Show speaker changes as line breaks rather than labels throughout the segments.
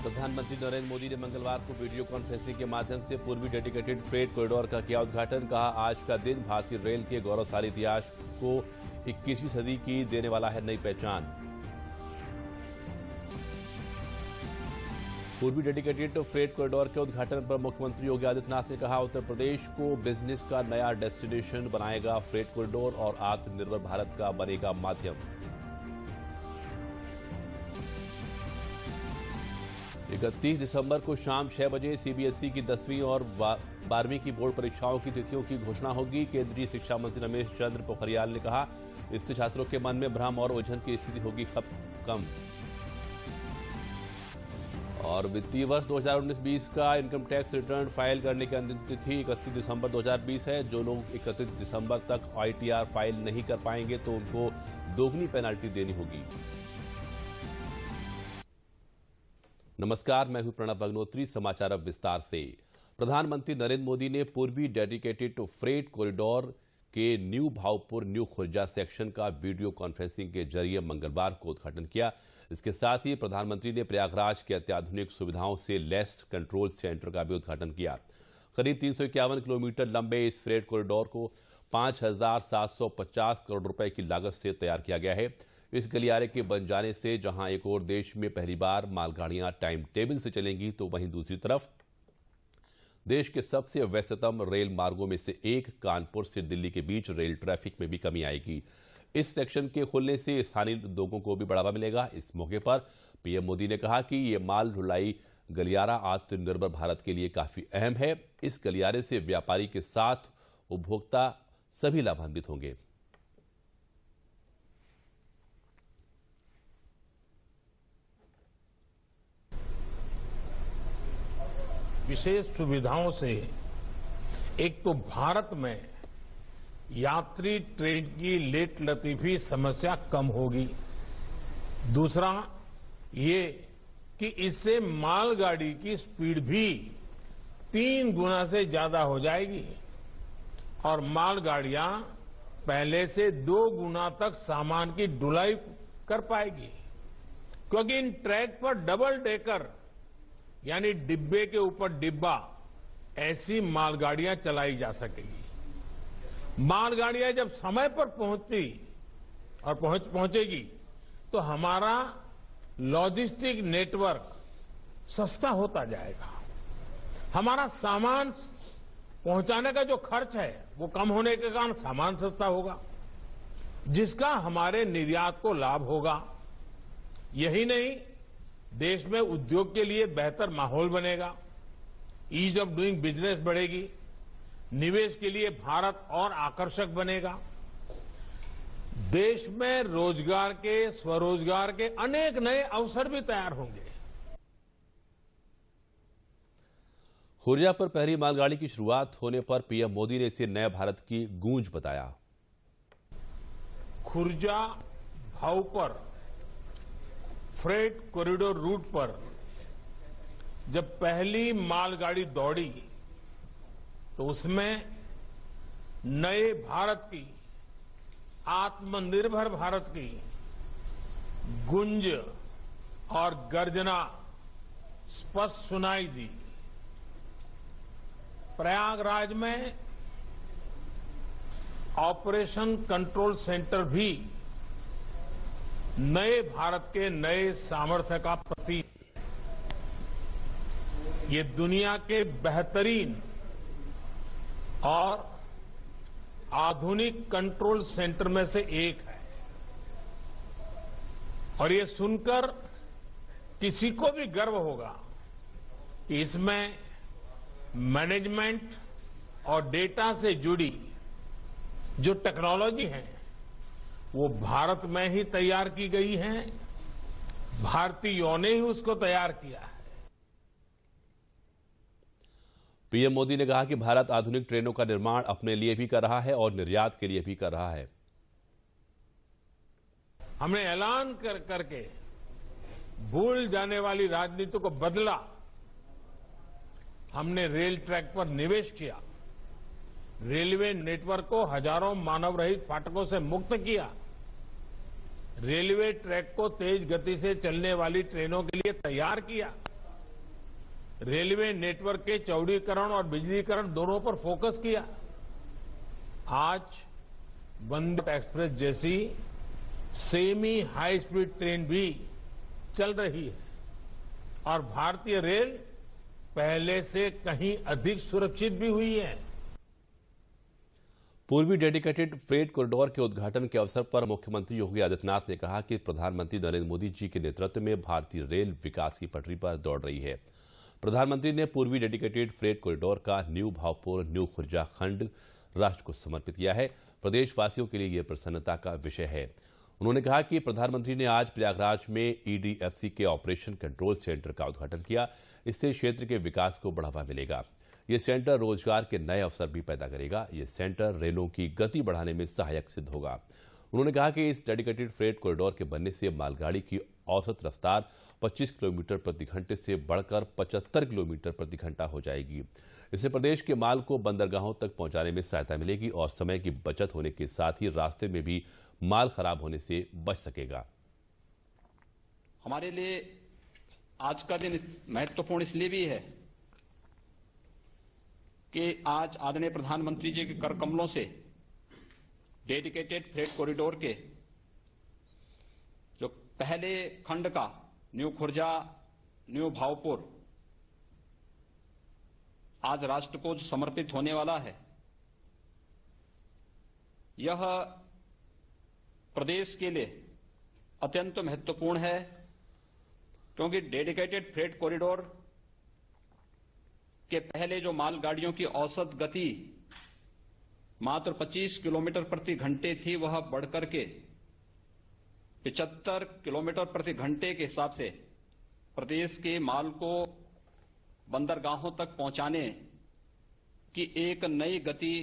प्रधानमंत्री नरेंद्र मोदी ने मंगलवार को वीडियो कॉन्फ्रेंसिंग के माध्यम से पूर्वी डेडिकेटेड फ्रेट कॉरिडोर का किया उद्घाटन। कहा, आज का दिन भारतीय रेल के गौरवशाली इतिहास को 21वीं सदी की देने वाला है नई पहचान। पूर्वी डेडिकेटेड फ्रेट कॉरिडोर के उद्घाटन पर मुख्यमंत्री योगी आदित्यनाथ ने कहा, उत्तर प्रदेश को बिजनेस का नया डेस्टिनेशन बनाएगा फ्रेट कॉरिडोर और आत्मनिर्भर भारत का बनेगा माध्यम। 31 दिसंबर को शाम 6 बजे सीबीएसई की 10वीं और 12वीं की बोर्ड परीक्षाओं की तिथियों की घोषणा होगी। केंद्रीय शिक्षा मंत्री रमेश चंद्र पोखरियाल ने कहा, इससे छात्रों के मन में भ्रम और उलझन की स्थिति होगी कम। और वित्तीय वर्ष 2019-20 का इनकम टैक्स रिटर्न फाइल करने की अंतिम तिथि 31 दिसंबर 2020 है। जो लोग 31 दिसंबर तक आईटीआर फाइल नहीं कर पाएंगे तो उनको दोगुनी पेनल्टी देनी होगी। नमस्कार, मैं हूं प्रणव अग्नोत्री। समाचार अब विस्तार से। प्रधानमंत्री नरेंद्र मोदी ने पूर्वी डेडिकेटेड फ्रेट कॉरिडोर के new Bhavpur new Khurja section का वीडियो कॉन्फ्रेंसिंग के जरिए मंगलवार को उद्घाटन किया। इसके साथ ही प्रधानमंत्री ने प्रयागराज के अत्याधुनिक सुविधाओं से लैस कंट्रोल सेंटर का भी उद्घाटन किया। करीब 351 किलोमीटर लंबे इस फ्रेट कॉरिडोर को 5,750 करोड़ रुपए की लागत से तैयार किया गया है। इस गलियारे के बन जाने से जहां एक और देश में पहली बार मालगाड़ियां टाइम टेबल से चलेंगी, तो वहीं दूसरी तरफ देश के सबसे व्यस्ततम रेल मार्गों में से एक कानपुर से दिल्ली के बीच रेल ट्रैफिक में भी कमी आएगी। इस सेक्शन के खुलने से स्थानीय उद्योगों को भी बढ़ावा मिलेगा। इस मौके पर पीएम मोदी ने कहा कि ये माल ढुलाई गलियारा आत्मनिर्भर भारत के लिए काफी अहम है। इस गलियारे से व्यापारी के साथ उपभोक्ता सभी लाभान्वित होंगे।
विशेष सुविधाओं से एक तो भारत में यात्री ट्रेन की लेट लतीफी समस्या कम होगी। दूसरा ये कि इससे मालगाड़ी की स्पीड भी 3 गुना से ज्यादा हो जाएगी और मालगाड़ियां पहले से 2 गुना तक सामान की ढुलाई कर पाएगी, क्योंकि इन ट्रैक पर डबल डेकर यानी डिब्बे के ऊपर डिब्बा ऐसी मालगाड़ियां चलाई जा सकेगी। मालगाड़ियां जब समय पर पहुंचती और पहुंचेगी तो हमारा लॉजिस्टिक नेटवर्क सस्ता होता जाएगा। हमारा सामान पहुंचाने का जो खर्च है वो कम होने के कारण सामान सस्ता होगा, जिसका हमारे निर्यात को लाभ होगा। यही नहीं, देश में उद्योग के लिए बेहतर माहौल बनेगा, ईज ऑफ डूइंग बिजनेस बढ़ेगी, निवेश के लिए भारत और आकर्षक बनेगा। देश में रोजगार के, स्वरोजगार के अनेक नए अवसर भी तैयार होंगे।
खुर्जा पर पहली मालगाड़ी की शुरुआत होने पर पीएम मोदी ने इसे नए भारत की गूंज बताया।
Khurja Bhaupur freight corridor route पर जब पहली मालगाड़ी दौड़ी तो उसमें नए भारत की, आत्मनिर्भर भारत की गूंज और गर्जना स्पष्ट सुनाई दी। प्रयागराज में ऑपरेशन कंट्रोल सेंटर भी नए भारत के नए सामर्थ्य का प्रतीक। ये दुनिया के बेहतरीन और आधुनिक कंट्रोल सेंटर में से एक है और ये सुनकर किसी को भी गर्व होगा कि इसमें मैनेजमेंट और डेटा से जुड़ी जो टेक्नोलॉजी है वो भारत में ही तैयार की गई है। भारतीयों ने ही उसको तैयार किया है।
पीएम मोदी ने कहा कि भारत आधुनिक ट्रेनों का निर्माण अपने लिए भी कर रहा है और निर्यात के लिए भी कर रहा है।
हमने ऐलान करके भूल जाने वाली राजनीति को बदला। हमने रेल ट्रैक पर निवेश किया, रेलवे नेटवर्क को हजारों मानव रहित फाटकों से मुक्त किया, रेलवे ट्रैक को तेज गति से चलने वाली ट्रेनों के लिए तैयार किया रेलवे नेटवर्क के चौड़ीकरण और बिजलीकरण दोनों पर फोकस किया। आज वंदे एक्सप्रेस जैसी सेमी हाई स्पीड ट्रेन भी चल रही है और भारतीय रेल पहले से कहीं अधिक सुरक्षित भी हुई है।
पूर्वी डेडिकेटेड फ्रेट कॉरिडोर के उद्घाटन के अवसर पर मुख्यमंत्री योगी आदित्यनाथ ने कहा कि प्रधानमंत्री नरेंद्र मोदी जी के नेतृत्व में भारतीय रेल विकास की पटरी पर दौड़ रही है। प्रधानमंत्री ने पूर्वी डेडिकेटेड फ्रेट कॉरिडोर का न्यू भावपुर न्यू खुर्जा खंड राष्ट्र को समर्पित किया है। प्रदेशवासियों के लिए यह प्रसन्नता का विषय है। उन्होंने कहा कि प्रधानमंत्री ने आज प्रयागराज में ईडीएफसी के ऑपरेशन कंट्रोल सेंटर का उद्घाटन किया। इससे क्षेत्र के विकास को बढ़ावा मिलेगा। ये सेंटर रोजगार के नए अवसर भी पैदा करेगा। ये सेंटर रेलों की गति बढ़ाने में सहायक सिद्ध होगा। उन्होंने कहा कि इस डेडिकेटेड फ्रेट कॉरिडोर के बनने से मालगाड़ी की औसत रफ्तार 25 किलोमीटर प्रति घंटे से बढ़कर 75 किलोमीटर प्रति घंटा हो जाएगी। इससे प्रदेश के माल को बंदरगाहों तक पहुंचाने में सहायता मिलेगी और समय की बचत होने के साथ ही रास्ते में भी माल खराब होने से बच सकेगा।
हमारे लिए आज का दिन महत्वपूर्ण इसलिए भी है कि आज आदरणीय प्रधानमंत्री जी के कर कमलों से डेडिकेटेड फ्रेट कॉरिडोर के जो पहले खंड का न्यू खुर्जा न्यू भावपुर आज राष्ट्र को समर्पित होने वाला है। यह प्रदेश के लिए अत्यंत महत्वपूर्ण है क्योंकि डेडिकेटेड फ्रेट कॉरिडोर के पहले जो मालगाड़ियों की औसत गति मात्र 25 किलोमीटर प्रति घंटे थी, वह बढ़कर के 75 किलोमीटर प्रति घंटे के हिसाब से प्रदेश के माल को बंदरगाहों तक पहुंचाने की एक नई गति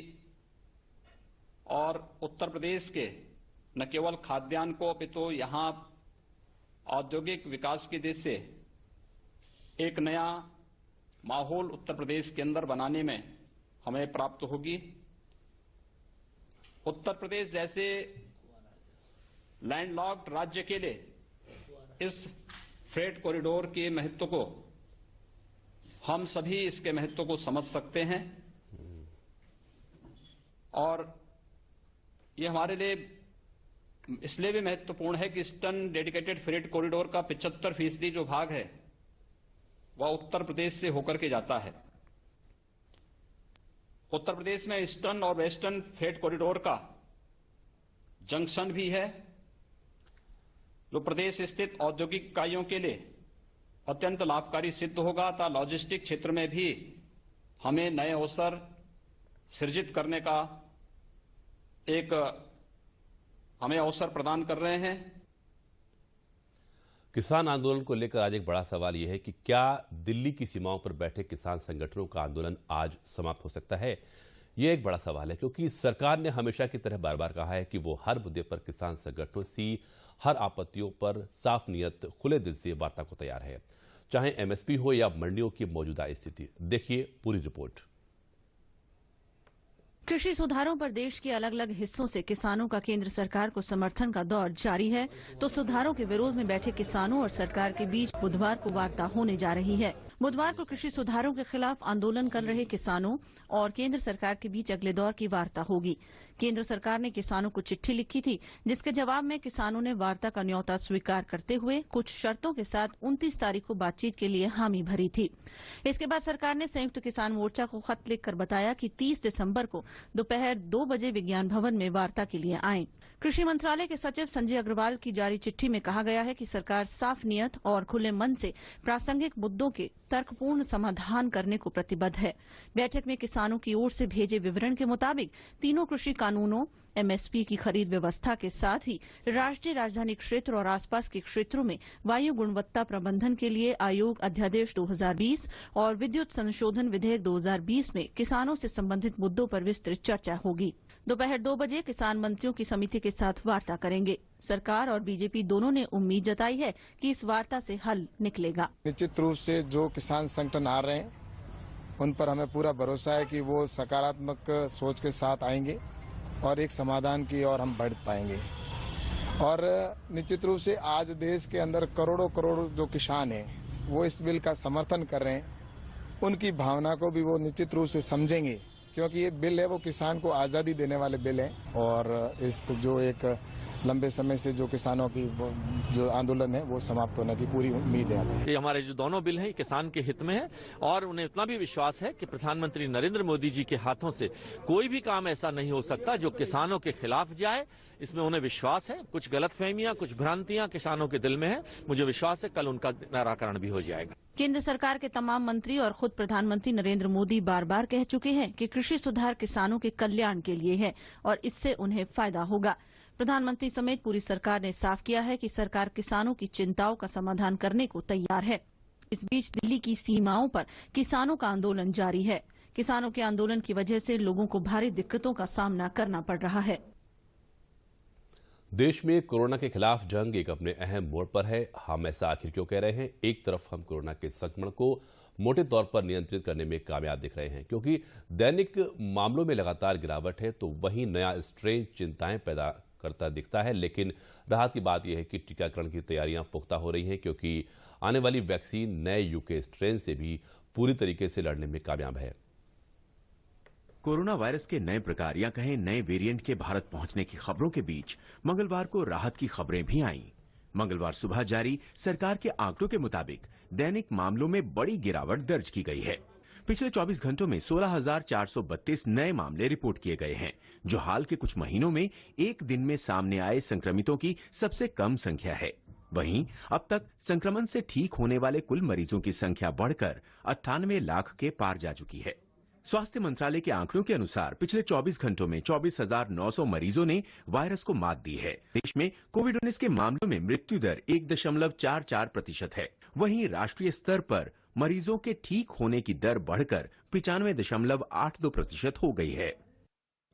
और उत्तर प्रदेश के न केवल खाद्यान्न को अपितु यहां औद्योगिक विकास की दिशा से एक नया माहौल उत्तर प्रदेश के अंदर बनाने में हमें प्राप्त होगी। उत्तर प्रदेश जैसे लैंडलॉक्ड राज्य के लिए इस फ्रेट कॉरिडोर के महत्व को हम सभी इसके महत्व को समझ सकते हैं और ये हमारे लिए इसलिए भी महत्वपूर्ण है कि ईस्टर्न डेडिकेटेड फ्रेट कॉरिडोर का 75% जो भाग है वह उत्तर प्रदेश से होकर के जाता है। उत्तर प्रदेश में ईस्टर्न और वेस्टर्न फ्रेट कॉरिडोर का जंक्शन भी है जो प्रदेश स्थित औद्योगिक इकाइयों के लिए अत्यंत लाभकारी सिद्ध होगा तथा लॉजिस्टिक क्षेत्र में भी हमें नए अवसर सृजित करने का एक हमें अवसर प्रदान कर रहे हैं।
किसान आंदोलन को लेकर आज एक बड़ा सवाल यह है कि क्या दिल्ली की सीमाओं पर बैठे किसान संगठनों का आंदोलन आज समाप्त हो सकता है। यह एक बड़ा सवाल है क्योंकि सरकार ने हमेशा की तरह बार बार कहा है कि वो हर मुद्दे पर किसान संगठनों से हर आपत्तियों पर साफ नियत खुले दिल से वार्ता को तैयार है, चाहे एमएसपी हो या मंडियों की मौजूदा स्थिति। देखिए पूरी रिपोर्ट।
कृषि सुधारों पर देश के अलग अलग हिस्सों से किसानों का केंद्र सरकार को समर्थन का दौर जारी है, तो सुधारों के विरोध में बैठे किसानों और सरकार के बीच बुधवार को वार्ता होने जा रही है। बुधवार को कृषि सुधारों के खिलाफ आंदोलन कर रहे किसानों और केंद्र सरकार के बीच अगले दौर की वार्ता होगी। केंद्र सरकार ने किसानों को चिट्ठी लिखी थी जिसके जवाब में किसानों ने वार्ता का न्योता स्वीकार करते हुए कुछ शर्तों के साथ 29 तारीख को बातचीत के लिए हामी भरी थी। इसके बाद सरकार ने संयुक्त किसान मोर्चा को खत लिखकर बताया कि 30 दिसंबर को दोपहर 2 बजे विज्ञान भवन में वार्ता के लिए आएं। कृषि मंत्रालय के सचिव संजय अग्रवाल की जारी चिट्ठी में कहा गया है कि सरकार साफ नियत और खुले मन से प्रासंगिक मुद्दों के तर्कपूर्ण समाधान करने को प्रतिबद्ध है। बैठक में किसानों की ओर से भेजे विवरण के मुताबिक तीनों कृषि कानूनों, एमएसपी की खरीद व्यवस्था के साथ ही राष्ट्रीय राजधानी क्षेत्र और आसपास के क्षेत्रों में वायु गुणवत्ता प्रबंधन के लिए आयोग अध्यादेश 2020 और विद्युत संशोधन विधेयक 2020 में किसानों से संबंधित मुद्दों पर विस्तृत चर्चा होगी। दोपहर 2 बजे किसान मंत्रियों की समिति के साथ वार्ता करेंगे। सरकार और बीजेपी दोनों ने उम्मीद जताई है कि इस वार्ता से हल निकलेगा।
निश्चित रूप से जो किसान संगठन आ रहे हैं उन पर हमें पूरा भरोसा है कि वो सकारात्मक सोच के साथ आएंगे और एक समाधान की ओर हम बढ़ पाएंगे। और निश्चित रूप से आज देश के अंदर करोड़ों करोड़ जो किसान हैं वो इस बिल का समर्थन कर रहे हैं उनकी भावना को भी वो निश्चित रूप से समझेंगे, क्योंकि ये बिल है वो किसान को आज़ादी देने वाले बिल हैं और इस जो एक लंबे समय से जो किसानों की जो आंदोलन है वो समाप्त होने की पूरी उम्मीद है हमें।
ये हमारे जो दोनों बिल हैं ये किसान के हित में है और उन्हें इतना भी विश्वास है कि प्रधानमंत्री नरेंद्र मोदी जी के हाथों से कोई भी काम ऐसा नहीं हो सकता जो किसानों के खिलाफ जाए। इसमें उन्हें विश्वास है। कुछ गलतफहमियां, कुछ भ्रांतियां किसानों के दिल में है, मुझे विश्वास है कल उनका निराकरण भी हो जाएगा।
केंद्र सरकार के तमाम मंत्री और खुद प्रधानमंत्री नरेंद्र मोदी बार बार कह चुके हैं कि कृषि सुधार किसानों के कल्याण के लिए है और इससे उन्हें फायदा होगा। प्रधानमंत्री समेत पूरी सरकार ने साफ किया है कि सरकार किसानों की चिंताओं का समाधान करने को तैयार है। इस बीच दिल्ली की सीमाओं पर किसानों का आंदोलन जारी है। किसानों के आंदोलन की वजह से लोगों को भारी दिक्कतों का सामना करना पड़ रहा है।
देश में कोरोना के खिलाफ जंग एक अपने अहम मोड़ पर है। हम ऐसा आखिर क्यों कह रहे हैं? एक तरफ हम कोरोना के संक्रमण को मोटे तौर पर नियंत्रित करने में कामयाब दिख रहे हैं क्योंकि दैनिक मामलों में लगातार गिरावट है, तो वहीं नया स्ट्रेन चिंताएं पैदा करता दिखता है। लेकिन राहत की बात यह है कि टीकाकरण की तैयारियां पुख्ता हो रही हैं क्योंकि आने वाली वैक्सीन नए यूके स्ट्रेन से भी पूरी तरीके से लड़ने में कामयाब है।
कोरोना वायरस के नए प्रकार या कहें नए वेरिएंट के भारत पहुंचने की खबरों के बीच मंगलवार को राहत की खबरें भी आईं। मंगलवार सुबह जारी सरकार के आंकड़ों के मुताबिक दैनिक मामलों में बड़ी गिरावट दर्ज की गई है। पिछले 24 घंटों में 16,432 नए मामले रिपोर्ट किए गए हैं, जो हाल के कुछ महीनों में एक दिन में सामने आए संक्रमितों की सबसे कम संख्या है। वहीं अब तक संक्रमण से ठीक होने वाले कुल मरीजों की संख्या बढ़कर 98 लाख के पार जा चुकी है। स्वास्थ्य मंत्रालय के आंकड़ों के अनुसार पिछले 24 घंटों में 24,900 मरीजों ने वायरस को मात दी है। देश में कोविड-19 के मामलों में मृत्यु दर 1.44% है। वहीं राष्ट्रीय स्तर पर मरीजों के ठीक होने की दर बढ़कर 95.82% हो गई है।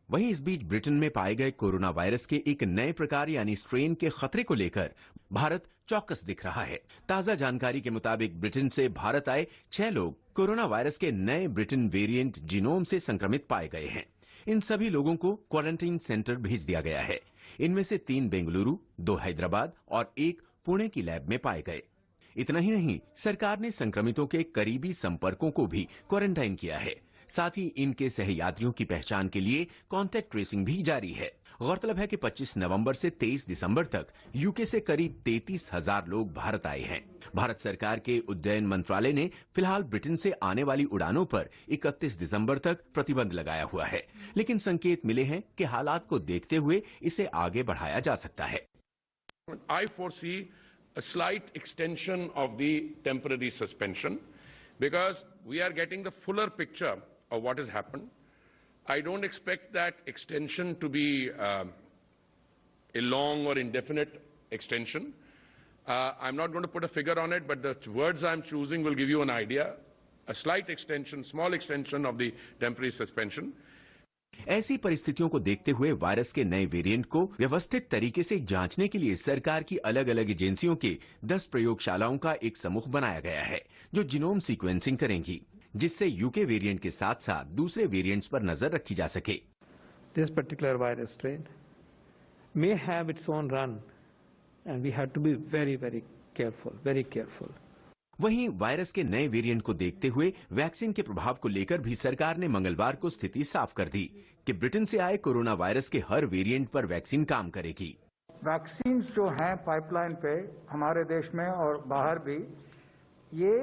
वहीं इस बीच ब्रिटेन में पाए गए कोरोना वायरस के एक नए प्रकार यानी स्ट्रेन के खतरे को लेकर भारत चौकस दिख रहा है। ताजा जानकारी के मुताबिक ब्रिटेन से भारत आए 6 लोग कोरोना वायरस के नए ब्रिटेन वेरिएंट जीनोम से संक्रमित पाए गए हैं। इन सभी लोगों को क्वारंटाइन सेंटर भेज दिया गया है। इनमें से 3 बेंगलुरु, 2 हैदराबाद और 1 पुणे की लैब में पाए गए। इतना ही नहीं, सरकार ने संक्रमितों के करीबी संपर्कों को भी क्वारंटाइन किया है। साथ ही इनके सहयात्रियों की पहचान के लिए कॉन्टैक्ट ट्रेसिंग भी जारी है। गौरतलब है कि 25 नवंबर से 23 दिसंबर तक यूके से करीब 33,000 लोग भारत आए हैं। भारत सरकार के उड्डयन मंत्रालय ने फिलहाल ब्रिटेन से आने वाली उड़ानों पर 31 दिसंबर तक प्रतिबंध लगाया हुआ है, लेकिन संकेत मिले हैं कि हालात को देखते हुए इसे आगे बढ़ाया जा सकता है।
I foresee a slight extension of the temporary suspension because we are getting the fuller picture of what has happened. I don't expect that extension to be a long or indefinite extension. I'm not going to put a figure on it, but the words I'm choosing will give you an idea. A slight extension, small extension of the temporary suspension.
ऐसी परिस्थितियों को देखते हुए virus के नए variant को व्यवस्थित तरीके से जांचने के लिए सरकार की अलग अलग एजेंसियों के 10 प्रयोगशालाओं का एक समूह बनाया गया है, जो जीनोम सीक्वेंसिंग करेंगी, जिससे यूके वेरिएंट के साथ साथ दूसरे वेरिएंट्स पर नजर रखी जा सके।
This particular virus strain may have its own run and we have to be very careful.
वहीं वायरस के नए वेरिएंट को देखते हुए वैक्सीन के प्रभाव को लेकर भी सरकार ने मंगलवार को स्थिति साफ कर दी कि ब्रिटेन से आए कोरोना वायरस के हर वेरिएंट पर वैक्सीन काम करेगी।
वैक्सीन जो हैं पाइपलाइन पे हमारे देश में और बाहर भी, ये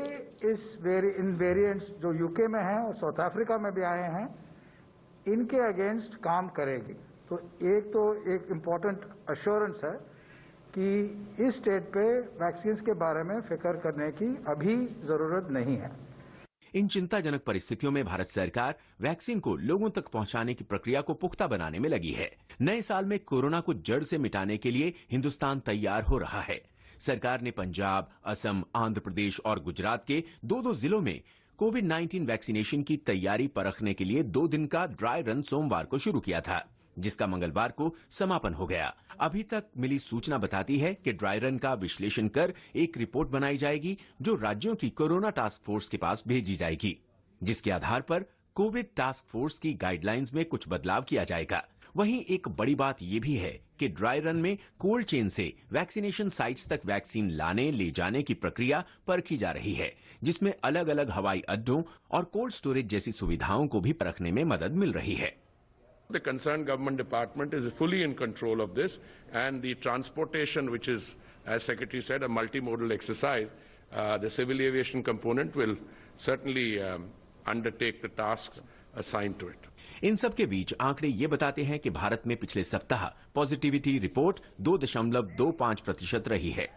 इन वेरिएंट्स जो यूके में हैं और साउथ अफ्रीका में भी आए हैं, इनके अगेंस्ट काम करेगी। तो एक इम्पोर्टेंट अश्योरेंस है कि इस स्टेट पे वैक्सीन के बारे में फिक्र करने की अभी जरूरत नहीं है।
इन चिंताजनक परिस्थितियों में भारत सरकार वैक्सीन को लोगों तक पहुंचाने की प्रक्रिया को पुख्ता बनाने में लगी है। नए साल में कोरोना को जड़ से मिटाने के लिए हिंदुस्तान तैयार हो रहा है। सरकार ने पंजाब, असम, आंध्र प्रदेश और गुजरात के 2 जिलों में कोविड-19 वैक्सीनेशन की तैयारी परखने के लिए 2 दिन का ड्राई रन सोमवार को शुरू किया था, जिसका मंगलवार को समापन हो गया। अभी तक मिली सूचना बताती है कि ड्राई रन का विश्लेषण कर एक रिपोर्ट बनाई जाएगी, जो राज्यों की कोरोना टास्क फोर्स के पास भेजी जाएगी, जिसके आधार पर कोविड टास्क फोर्स की गाइडलाइंस में कुछ बदलाव किया जाएगा। वहीं एक बड़ी बात यह भी है कि ड्राई रन में कोल्ड चेन से वैक्सीनेशन साइट्स तक वैक्सीन लाने ले जाने की प्रक्रिया परखी जा रही है, जिसमें अलग अलग हवाई अड्डों और कोल्ड स्टोरेज जैसी सुविधाओं को भी परखने में मदद मिल रही है।
The concerned government department is fully in control of this, and the transportation, which is, as Secretary said, a multimodal exercise, the civil aviation component will certainly undertake the tasks assigned to it.
इन सब के बीच आंकड़े ये बताते हैं कि भारत में पिछले सप्ताह पॉजिटिविटी रिपोर्ट 2.25% रही है।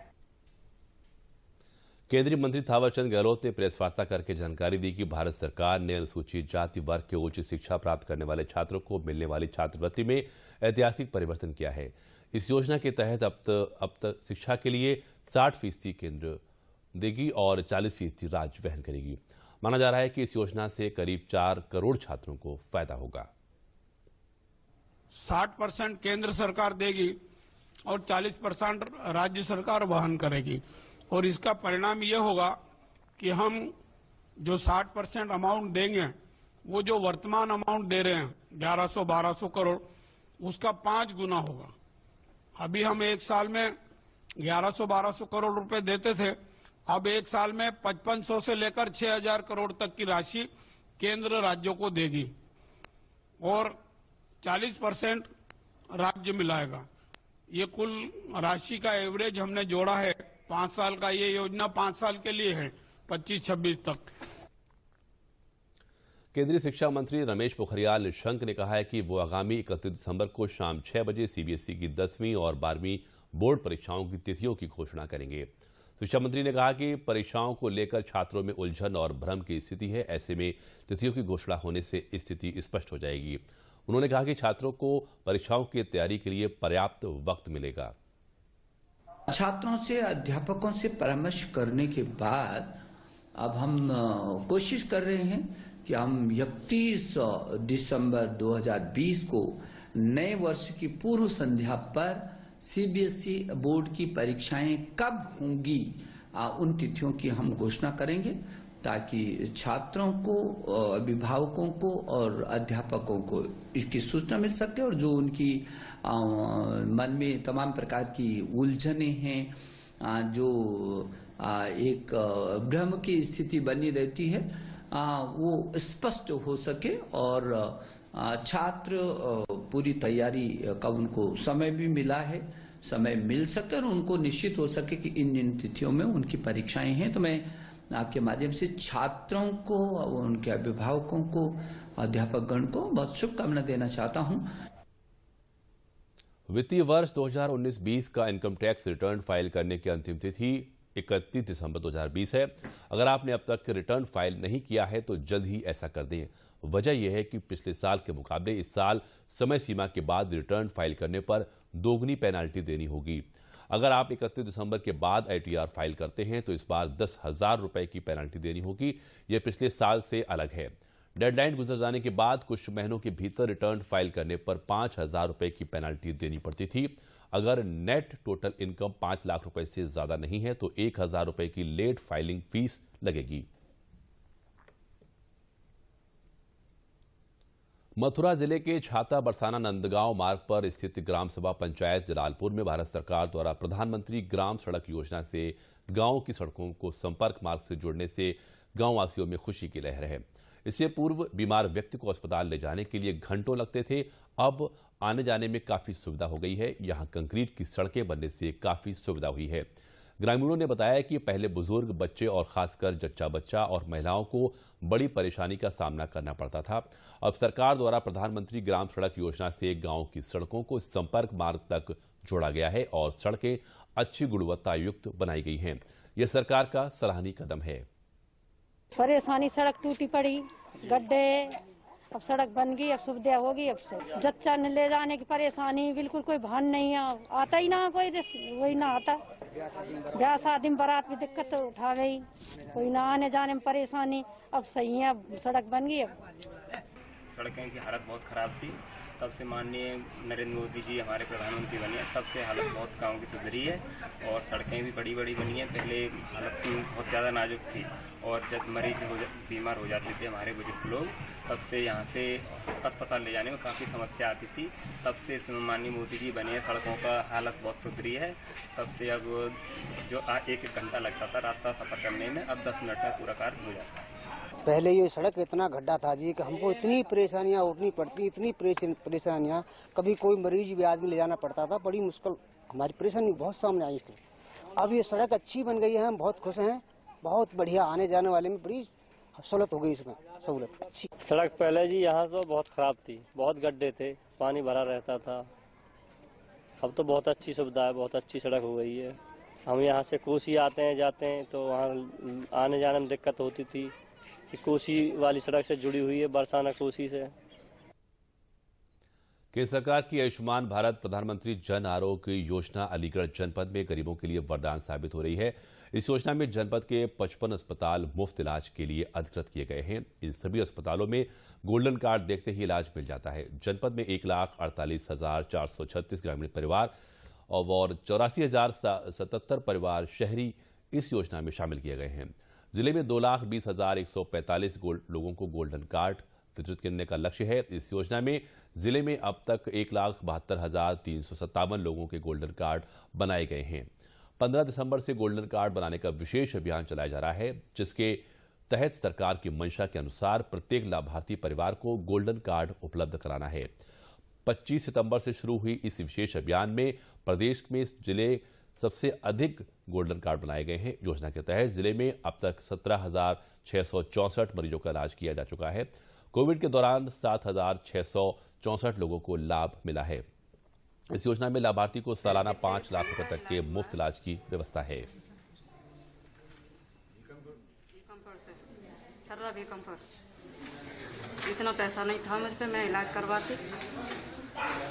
केंद्रीय मंत्री थावरचंद गहलोत ने प्रेस वार्ता करके जानकारी दी कि भारत सरकार ने अनुसूचित जाति वर्ग के उच्च शिक्षा प्राप्त करने वाले छात्रों को मिलने वाली छात्रवृत्ति में ऐतिहासिक परिवर्तन किया है। इस योजना के तहत अब तक शिक्षा के लिए 60% केंद्र देगी और 40% राज्य वहन करेगी। माना जा रहा है कि इस योजना से करीब 4 करोड़ छात्रों को फायदा होगा।
60% केंद्र सरकार देगी और 40% राज्य सरकार वहन करेगी, और इसका परिणाम यह होगा कि हम जो 60% अमाउंट देंगे, वो जो वर्तमान अमाउंट दे रहे हैं 1100-1200 करोड़, उसका 5 गुना होगा। अभी हम एक साल में 1100-1200 करोड़ रुपए देते थे, अब एक साल में 5500 से लेकर 6000 करोड़ तक की राशि केंद्र राज्यों को देगी और 40% राज्य मिलाएगा। ये कुल राशि का एवरेज हमने जोड़ा है। 5 साल का ये योजना 5 साल के लिए है, 25-26 तक।
केंद्रीय शिक्षा मंत्री रमेश पोखरियाल निशंक ने कहा है कि वो आगामी 31 दिसंबर को शाम 6 बजे सीबीएसई की 10वीं और 12वीं बोर्ड परीक्षाओं की तिथियों की घोषणा करेंगे। शिक्षा मंत्री ने कहा कि परीक्षाओं को लेकर छात्रों में उलझन और भ्रम की स्थिति है। ऐसे में तिथियों की घोषणा होने से स्थिति स्पष्ट हो जाएगी। उन्होंने कहा कि छात्रों को परीक्षाओं की तैयारी के लिए पर्याप्त वक्त मिलेगा।
छात्रों से, अध्यापकों से परामर्श करने के बाद अब हम कोशिश कर रहे हैं कि हम 31 दिसंबर 2020 को नए वर्ष की पूर्व संध्या पर सीबीएसई बोर्ड की परीक्षाएं कब होंगी, उन तिथियों की हम घोषणा करेंगे, ताकि छात्रों को, अभिभावकों को और अध्यापकों को इसकी सूचना मिल सके और जो उनकी मन में तमाम प्रकार की उलझनें हैं, जो एक भ्रम की स्थिति बनी रहती है, वो स्पष्ट हो सके और छात्र पूरी तैयारी का उनको समय भी मिला है, समय मिल सके और उनको निश्चित हो सके कि इन तिथियों में उनकी परीक्षाएं हैं। तो मैं आपके माध्यम से छात्रों को, उनके अभिभावकों को, अध्यापकगण को बहुत शुभकामना देना चाहता हूं।
वित्तीय वर्ष 2019-20 का इनकम टैक्स रिटर्न फाइल करने की अंतिम तिथि 31 दिसंबर 2020 है। अगर आपने अब तक रिटर्न फाइल नहीं किया है तो जल्द ही ऐसा कर दें। वजह यह है कि पिछले साल के मुकाबले इस साल समय सीमा के बाद रिटर्न फाइल करने पर दोगुनी पेनाल्टी देनी होगी। अगर आप 31 दिसंबर के बाद आईटीआर फाइल करते हैं तो इस बार 10,000 रुपए की पेनाल्टी देनी होगी। यह पिछले साल से अलग है। डेडलाइन गुजर जाने के बाद कुछ महीनों के भीतर रिटर्न फाइल करने पर 5,000 रुपए की पेनाल्टी देनी पड़ती थी। अगर नेट टोटल इनकम 5 लाख रुपए से ज्यादा नहीं है तो 1,000 रुपए की लेट फाइलिंग फीस लगेगी। मथुरा जिले के छाता बरसाना नंदगांव मार्ग पर स्थित ग्राम सभा पंचायत जलालपुर में भारत सरकार द्वारा प्रधानमंत्री ग्राम सड़क योजना से गांव की सड़कों को संपर्क मार्ग से जोड़ने से गांव वासियों में खुशी की लहर है। इससे पूर्व बीमार व्यक्ति को अस्पताल ले जाने के लिए घंटों लगते थे, अब आने जाने में काफी सुविधा हो गई है। यहां कंक्रीट की सड़कें बनने से काफी सुविधा हुई है। ग्रामीणों ने बताया कि पहले बुजुर्ग, बच्चे और खासकर जच्चा बच्चा और महिलाओं को बड़ी परेशानी का सामना करना पड़ता था। अब सरकार द्वारा प्रधानमंत्री ग्राम सड़क योजना से गांव की सड़कों को संपर्क मार्ग तक जोड़ा गया है और सड़कें अच्छी गुणवत्ता युक्त बनाई गई हैं। यह सरकार का सराहनीय कदम है।
परेशानी, सड़क टूटी पड़ी, गड्ढे, अब सड़क बन गई, अब सुविधा होगी। अब से जच्चा ले जाने की परेशानी, बिल्कुल कोई भान नहीं है, आता ही ना कोई, वही ना आता। ब्याह शादी में बारात भी दिक्कत उठा गई, कोई ना आने जाने में परेशानी। अब सही है, अब सड़क बन गई। अब
सड़कें की हालत बहुत खराब थी तब से माननीय नरेंद्र मोदी जी हमारे प्रधानमंत्री बने तब से हालत बहुत गाँव की सुधरी है और सड़कें भी बड़ी बड़ी बनी हैं। पहले हालत बहुत ज़्यादा नाजुक थी और जब मरीज बीमार हो जाते थे हमारे बुजुर्ग लोग, तब से यहाँ से अस्पताल ले जाने में काफ़ी समस्या आती थी। तब से माननीय मोदी जी बने, सड़कों का हालत बहुत सुधरी है। तब से अब जो 1-1 घंटा लगता था रास्ता सफ़र करने में, अब 10 मिनट में पूरा कार्य हो जाता है।
पहले ये सड़क इतना गड्ढा था जी कि हमको इतनी परेशानियां उठनी पड़ती, इतनी परेशानियां, कभी कोई मरीज भी आदमी ले जाना पड़ता था, बड़ी मुश्किल हमारी परेशानी बहुत सामने आई इसकी। अब ये सड़क अच्छी बन गई है, हम बहुत खुश हैं, बहुत बढ़िया, आने जाने वाले में बड़ी सहूलत हो गई, इसमें सहूलत अच्छी।
सड़क पहले जी यहाँ तो बहुत खराब थी, बहुत गड्ढे थे, पानी भरा रहता था। अब तो बहुत अच्छी सुविधा है, बहुत अच्छी सड़क हो गई है। हम यहाँ से कोसी आते हैं जाते हैं तो वहाँ आने जाने में दिक्कत होती थी कि कोसी वाली सड़क से जुड़ी हुई है, बरसाना कोसी से।
केंद्र सरकार की आयुष्मान भारत प्रधानमंत्री जन आरोग्य योजना अलीगढ़ जनपद में गरीबों के लिए वरदान साबित हो रही है। इस योजना में जनपद के 55 अस्पताल मुफ्त इलाज के लिए अधिकृत किए गए हैं। इन सभी अस्पतालों में गोल्डन कार्ड देखते ही इलाज मिल जाता है। जनपद में 1,48,436 ग्रामीण परिवार और 84,077 परिवार शहरी इस योजना में शामिल किए गए हैं। जिले में 2,20,145 लोगों को गोल्डन कार्ड वितरित करने का लक्ष्य है। इस योजना में जिले में अब तक 1,72,357 लोगों के गोल्डन कार्ड बनाए गए हैं। 15 दिसंबर से गोल्डन कार्ड बनाने का विशेष अभियान चलाया जा रहा है, जिसके तहत सरकार की मंशा के अनुसार प्रत्येक लाभार्थी परिवार को गोल्डन कार्ड उपलब्ध कराना है। 25 सितंबर से शुरू हुई इस विशेष अभियान में प्रदेश में जिले सबसे अधिक गोल्डन कार्ड बनाए गए हैं। योजना के तहत जिले में अब तक 17,664 मरीजों का इलाज किया जा चुका है। कोविड के दौरान 7,664 लोगों को लाभ मिला है। इस योजना में लाभार्थी को सालाना 5 लाख रुपए तक के मुफ्त इलाज की व्यवस्था है।
इतना पैसा नहीं था मुझ पे, मैं इलाज करवाती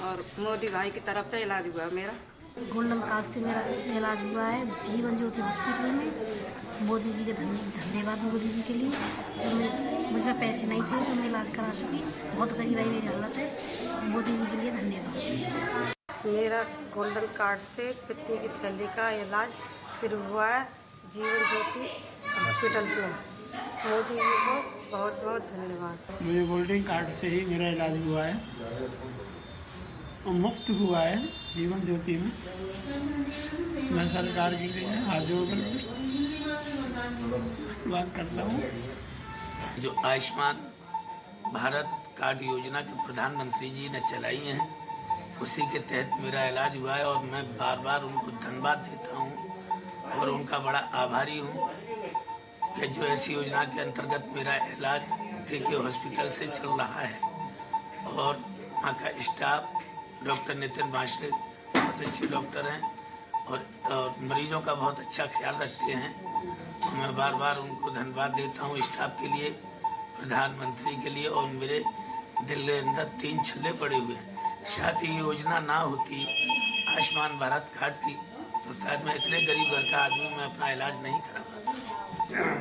और मोदी भाई की तरफ से इलाज हुआ मेरा।
गोल्डन कार्ड से मेरा इलाज हुआ है जीवन ज्योति हॉस्पिटल में। मोदी जी के धन्यवाद मोदी जी के लिए, जो मुझ में पैसे नहीं थे जो मैं इलाज करा चुकी। बहुत गरीब मेरी हालत है, मोदी जी के लिए धन्यवाद।
मेरा गोल्डन कार्ड से पित्ती की थैली का इलाज फिर हुआ है जीवन ज्योति हॉस्पिटल में। मोदी जी को बहुत बहुत धन्यवाद।
मुझे गोल्डन कार्ड से ही मेरा इलाज हुआ है और मुफ्त हुआ है जीवन ज्योति में। मैं सरकार के लिए हाथ जोड़कर बात करता हूँ।
जो आयुष्मान भारत कार्ड योजना जो प्रधानमंत्री जी ने चलाई है, उसी के तहत मेरा इलाज हुआ है और मैं बार बार उनको धन्यवाद देता हूँ और उनका बड़ा आभारी हूँ कि जो ऐसी योजना के अंतर्गत मेरा इलाज के हॉस्पिटल से चल रहा है। और वहाँ का स्टाफ डॉक्टर नितिन बांसले बहुत अच्छे डॉक्टर हैं और मरीजों का बहुत अच्छा ख्याल रखते हैं। मैं बार बार उनको धन्यवाद देता हूँ, स्टाफ के लिए, प्रधानमंत्री के लिए। और मेरे दिल के अंदर 3 छल्ले पड़े हुए हैं। शायद ये योजना ना होती आयुष्मान भारत कार्ड की तो शायद मैं इतने गरीब घर का आदमी मैं अपना इलाज नहीं करा पाता।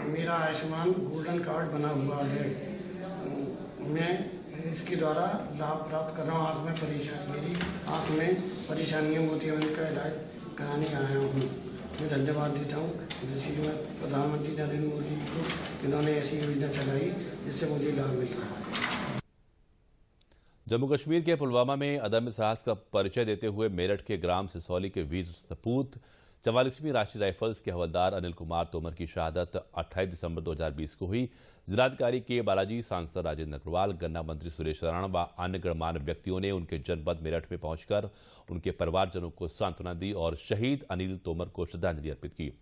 मेरा आयुष्मान गोल्डन कार्ड बना हुआ है। मैं इसके द्वारा लाभ प्राप्त कर रहा हूँ। मेरी आँख में परेशानियाँ होती है, उनका इलाज कराने आया हूँ। मैं धन्यवाद देता हूँ मैं प्रधानमंत्री नरेंद्र मोदी जी को, इन्होंने ऐसी योजना चलाई जिससे मुझे लाभ मिल रहा है।
जम्मू कश्मीर के पुलवामा में अदम्य साहस का परिचय देते हुए मेरठ के ग्राम सिसौली के वीर सपूत 44वीं राष्ट्रीय राइफल्स के हवलदार अनिल कुमार तोमर की शहादत 28 दिसंबर 2020 को हुई। जिलाधिकारी के बालाजी, सांसद राजेंद्र अग्रवाल, गन्ना मंत्री सुरेश राणा व अन्य गणमान्य व्यक्तियों ने उनके जनपद मेरठ में पहुंचकर उनके परिवारजनों को सांत्वना दी और शहीद अनिल तोमर को श्रद्धांजलि अर्पित की।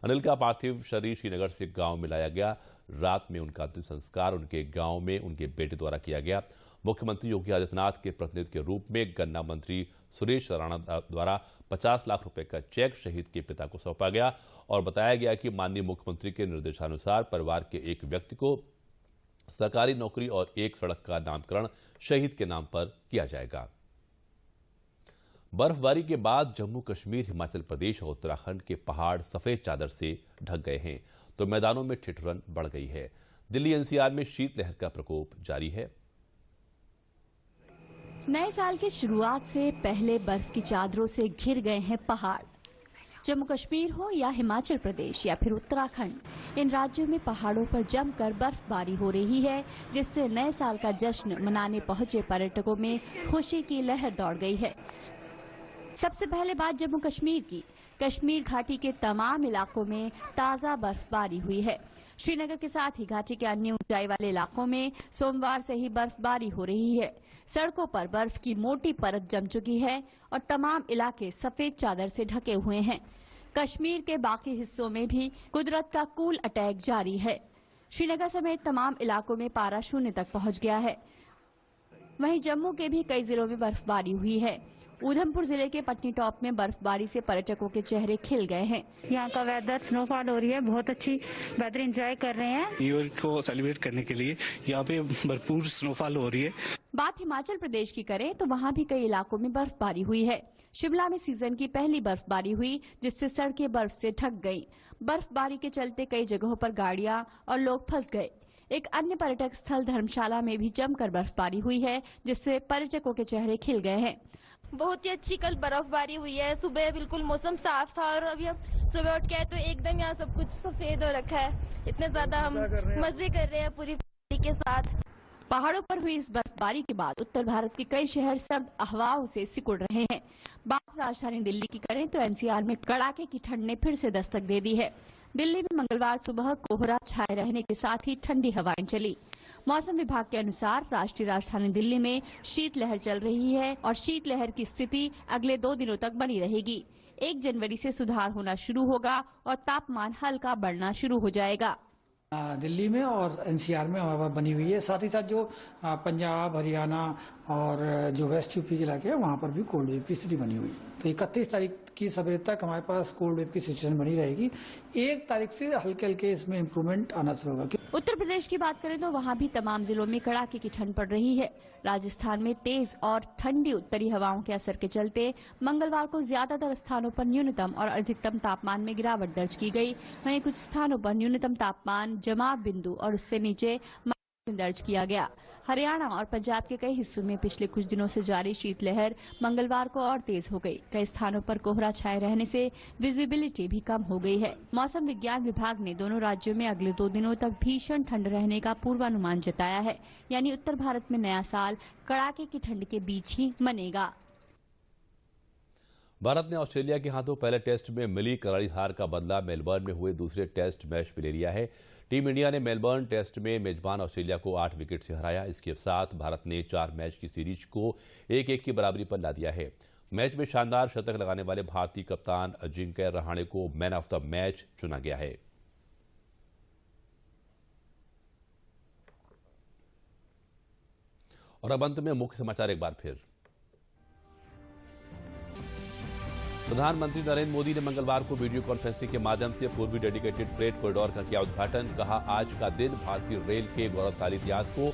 अनिल का पार्थिव शरीर श्रीनगर से गांव में लाया गया। रात में उनका अंतिम संस्कार उनके गांव में उनके बेटे द्वारा किया गया। मुख्यमंत्री योगी आदित्यनाथ के प्रतिनिधि के रूप में गन्ना मंत्री सुरेश राणा द्वारा 50 लाख रुपए का चेक शहीद के पिता को सौंपा गया और बताया गया कि माननीय मुख्यमंत्री के निर्देशानुसार परिवार के एक व्यक्ति को सरकारी नौकरी और एक सड़क का नामकरण शहीद के नाम पर किया जाएगा। बर्फबारी के बाद जम्मू कश्मीर, हिमाचल प्रदेश और उत्तराखंड के पहाड़ सफेद चादर से ढक गए हैं तो मैदानों में ठिठुरन बढ़ गई है। दिल्ली एनसीआर में शीतलहर का प्रकोप जारी है।
नए साल की शुरुआत से पहले बर्फ की चादरों से घिर गए हैं पहाड़। जम्मू कश्मीर हो या हिमाचल प्रदेश या फिर उत्तराखंड, इन राज्यों में पहाड़ों पर जमकर बर्फबारी हो रही है, जिससे नए साल का जश्न मनाने पहुंचे पर्यटकों में खुशी की लहर दौड़ गई है। सबसे पहले बात जम्मू कश्मीर की। कश्मीर घाटी के तमाम इलाकों में ताज़ा बर्फबारी हुई है। श्रीनगर के साथ ही घाटी के अन्य ऊंचाई वाले इलाकों में सोमवार से ही बर्फबारी हो रही है। सड़कों पर बर्फ की मोटी परत जम चुकी है और तमाम इलाके सफेद चादर से ढके हुए हैं। कश्मीर के बाकी हिस्सों में भी कुदरत का कूल अटैक जारी है। श्रीनगर समेत तमाम इलाकों में पारा शून्य तक पहुंच गया है। वहीं जम्मू के भी कई जिलों में बर्फबारी हुई है। उधमपुर जिले के पटनी टॉप में बर्फबारी से पर्यटकों के चेहरे खिल गए हैं।
यहाँ का वेदर, स्नोफॉल हो रही है, बहुत अच्छी वेदर एंजॉय कर रहे हैं।
न्यू ईयर को सेलिब्रेट करने के लिए यहाँ पे भरपूर स्नोफॉल हो रही है।
बात हिमाचल प्रदेश की करें तो वहाँ भी कई इलाकों में बर्फबारी हुई है। शिमला में सीजन की पहली बर्फबारी हुई, जिससे सड़कें बर्फ से ढक गईं। बर्फबारी के चलते कई जगहों पर गाड़ियां और लोग फंस गए। एक अन्य पर्यटक स्थल धर्मशाला में भी जमकर बर्फबारी हुई है, जिससे पर्यटकों के चेहरे खिल गए हैं।
बहुत ही अच्छी कल बर्फबारी हुई है। सुबह बिल्कुल मौसम साफ था और अभी हम सुबह उठ के आए तो एकदम यहाँ सब कुछ सफेद हो रखा है। इतने ज्यादा हम मजे कर रहे हैं पूरी फैमिली के साथ।
पहाड़ों पर हुई इस बर्फबारी के बाद उत्तर भारत के कई शहर सर्द हवाओं से सिकुड़ रहे हैं। बात राजधानी दिल्ली की करें तो एनसीआर में कड़ाके की ठंड ने फिर से दस्तक दे दी है। दिल्ली में मंगलवार सुबह कोहरा छाए रहने के साथ ही ठंडी हवाएं चली। मौसम विभाग के अनुसार राष्ट्रीय राजधानी दिल्ली में शीतलहर चल रही है और शीतलहर की स्थिति अगले 2 दिनों तक बनी रहेगी। 1 जनवरी से सुधार होना शुरू होगा और तापमान हल्का बढ़ना शुरू हो जाएगा।
दिल्ली में और एनसीआर में हवा बनी हुई है। साथ ही साथ जो पंजाब, हरियाणा और जो वेस्ट यूपी के इलाके हैं वहाँ पर भी कोल्ड वेव की स्थिति बनी हुई है। तो 31 तारीख की सवेरे तक हमारे पास कोल्ड वेव की सिचुएशन बनी रहेगी। 1 तारीख से हल्के हल्के इसमें इम्प्रूवमेंट आना शुरू होगा।
उत्तर प्रदेश की बात करें तो वहाँ भी तमाम जिलों में कड़ाके की ठंड पड़ रही है। राजस्थान में तेज और ठंडी उत्तरी हवाओं के असर के चलते मंगलवार को ज्यादातर स्थानों पर न्यूनतम और अधिकतम तापमान में गिरावट दर्ज की गई। वहीं कुछ स्थानों पर न्यूनतम तापमान जमाव बिंदु और उससे नीचे दर्ज किया गया। हरियाणा और पंजाब के कई हिस्सों में पिछले कुछ दिनों से जारी शीतलहर मंगलवार को और तेज हो गई। कई स्थानों पर कोहरा छाए रहने से विजिबिलिटी भी कम हो गई है। मौसम विज्ञान विभाग ने दोनों राज्यों में अगले 2 दिनों तक भीषण ठंड रहने का पूर्वानुमान जताया है। यानी उत्तर भारत में नया साल कड़ाके की ठंड के बीच ही मनेगा।
भारत ने ऑस्ट्रेलिया के हाथों पहले टेस्ट में मिली करारी हार का बदला मेलबर्न में हुए दूसरे टेस्ट मैच में ले लिया है। टीम इंडिया ने मेलबर्न टेस्ट में मेजबान ऑस्ट्रेलिया को 8 विकेट से हराया। इसके साथ भारत ने 4 मैच की सीरीज को 1-1 की बराबरी पर ला दिया है। मैच में शानदार शतक लगाने वाले भारतीय कप्तान अजिंक्य रहाणे को मैन ऑफ द मैच चुना गया है। और अब अंत में मुख्य समाचार एक बार फिर। प्रधानमंत्री नरेंद्र मोदी ने मंगलवार को वीडियो कॉन्फ्रेंसिंग के माध्यम से पूर्वी डेडिकेटेड फ्रेट कॉरिडोर का किया उद्घाटन। कहा, आज का दिन भारतीय रेल के गौरवशाली इतिहास को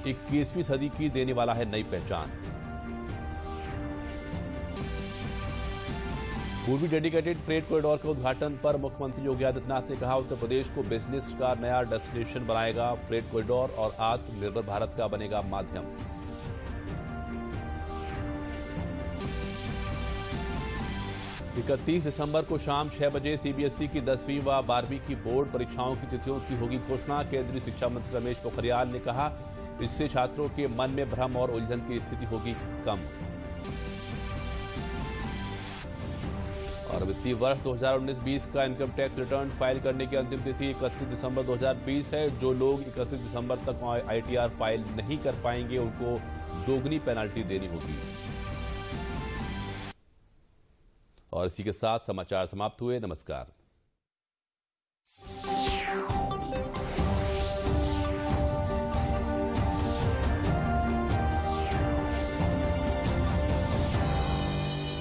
21वीं सदी की देने वाला है नई पहचान। पूर्वी डेडिकेटेड फ्रेट कॉरिडोर के उद्घाटन पर मुख्यमंत्री योगी आदित्यनाथ ने कहा, उत्तर प्रदेश को बिजनेस का नया डेस्टिनेशन बनाएगा फ्रेट कॉरिडोर और आत्मनिर्भर भारत का बनेगा माध्यम। इकतीस दिसंबर को शाम 6 बजे सीबीएसई की 10वीं व 12वीं की बोर्ड परीक्षाओं की तिथियों की होगी घोषणा। केंद्रीय शिक्षा मंत्री रमेश पोखरियाल ने कहा, इससे छात्रों के मन में भ्रम और उलझन की स्थिति होगी कम। और वित्तीय वर्ष 2019-20 का इनकम टैक्स रिटर्न फाइल करने की अंतिम तिथि 31 दिसंबर 2020 है। जो लोग 31 दिसंबर तक आईटीआर फाइल नहीं कर पाएंगे उनको दोगुनी पेनल्टी देनी होगी। और इसी के साथ समाचार समाप्त हुए। नमस्कार।